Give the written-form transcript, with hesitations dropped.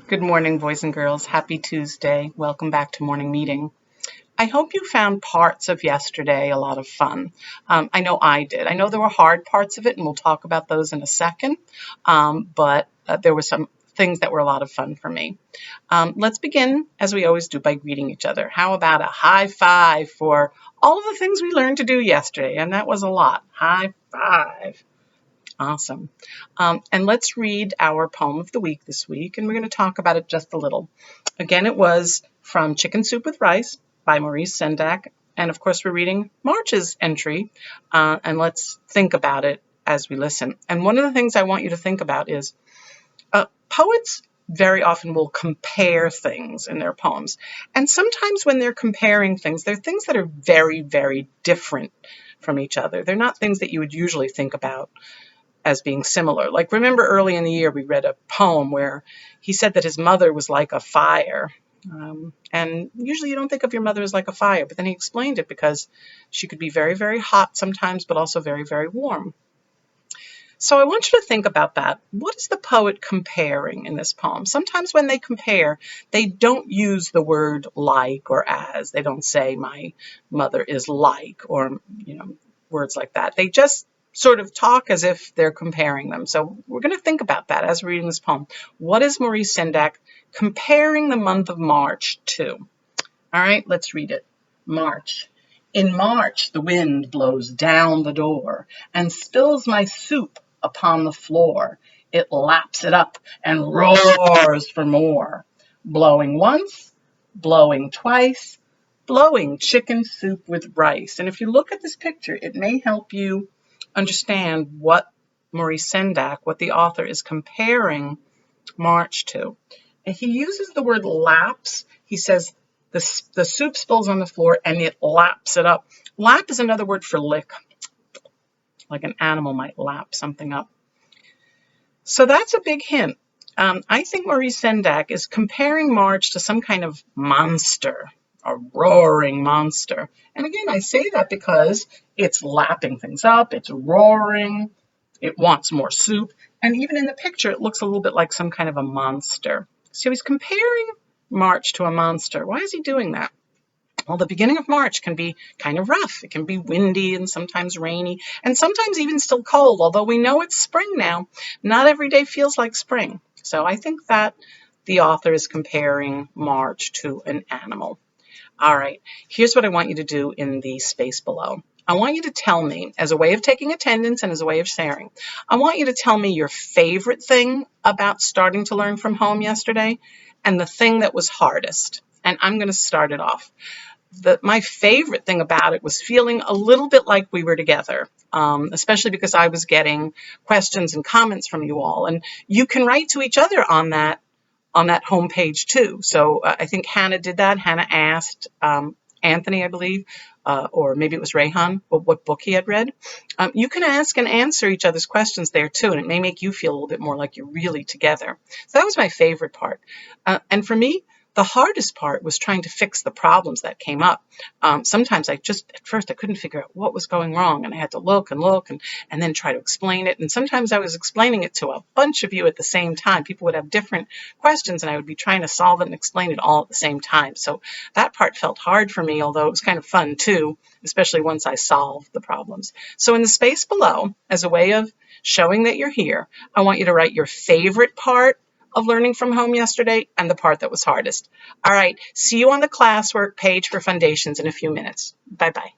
Good morning, boys and girls. Happy Tuesday. Welcome back to morning meeting. I hope you found parts of yesterday a lot of fun. I know I did. I know there were hard parts of it, and we'll talk about those in a second, but there were some things that were a lot of fun for me. Let's begin, as we always do, by greeting each other. How about a high five for all of the things we learned to do yesterday? And that was a lot. High five. Awesome. And let's read our poem of the week this week, and we're going to talk about it just a little. Again, it was from Chicken Soup with Rice by Maurice Sendak. And of course, we're reading March's entry, and let's think about it as we listen. And one of the things I want you to think about is poets very often will compare things in their poems. And sometimes when they're comparing things, they're things that are very, very different from each other. They're not things that you would usually think about as being similar. Like, remember early in the year, we read a poem where he said that his mother was like a fire. And usually you don't think of your mother as like a fire, but then he explained it because she could be very, very hot sometimes, but also very, very warm. So I want you to think about that. What is the poet comparing in this poem? Sometimes when they compare, they don't use the word like or as. They don't say my mother is like, or, words like that. They just sort of talk as if they're comparing them. So we're going to think about that as we're reading this poem. What is Maurice Sendak comparing the month of March to? All right, let's read it. March. In March, the wind blows down the door and spills my soup upon the floor. It laps it up and roars for more. Blowing once, blowing twice, blowing chicken soup with rice. And if you look at this picture, it may help you understand what Maurice Sendak, what the author is comparing March to. And he uses the word laps. He says the soup spills on the floor and it laps it up. Lap is another word for lick, like an animal might lap something up. So that's a big hint. I think Maurice Sendak is comparing March to some kind of monster, a roaring monster. And again, I say that because it's lapping things up, it's roaring, it wants more soup, and even in the picture, it looks a little bit like some kind of a monster. So he's comparing March to a monster. Why is he doing that? Well, the beginning of March can be kind of rough. It can be windy and sometimes rainy, and sometimes even still cold. Although we know it's spring now, not every day feels like spring. So I think that the author is comparing March to an animal. All right, here's what I want you to do in the space below. I want you to tell me, as a way of taking attendance and as a way of sharing, I want you to tell me your favorite thing about starting to learn from home yesterday and the thing that was hardest. And I'm going to start it off. My favorite thing about it was feeling a little bit like we were together, especially because I was getting questions and comments from you all. And you can write to each other on that homepage too. So I think Hannah did that. Hannah asked Anthony, I believe, or maybe it was Rayhan, what book he had read. You can ask and answer each other's questions there too, and it may make you feel a little bit more like you're really together. So that was my favorite part. And for me, the hardest part was trying to fix the problems that came up. Sometimes at first I couldn't figure out what was going wrong, and I had to look and then try to explain it. And sometimes I was explaining it to a bunch of you at the same time. People would have different questions, and I would be trying to solve it and explain it all at the same time. So that part felt hard for me, although it was kind of fun too, especially once I solved the problems. So in the space below, as a way of showing that you're here, I want you to write your favorite part of learning from home yesterday and the part that was hardest. All right, see you on the classwork page for foundations in a few minutes. Bye-bye.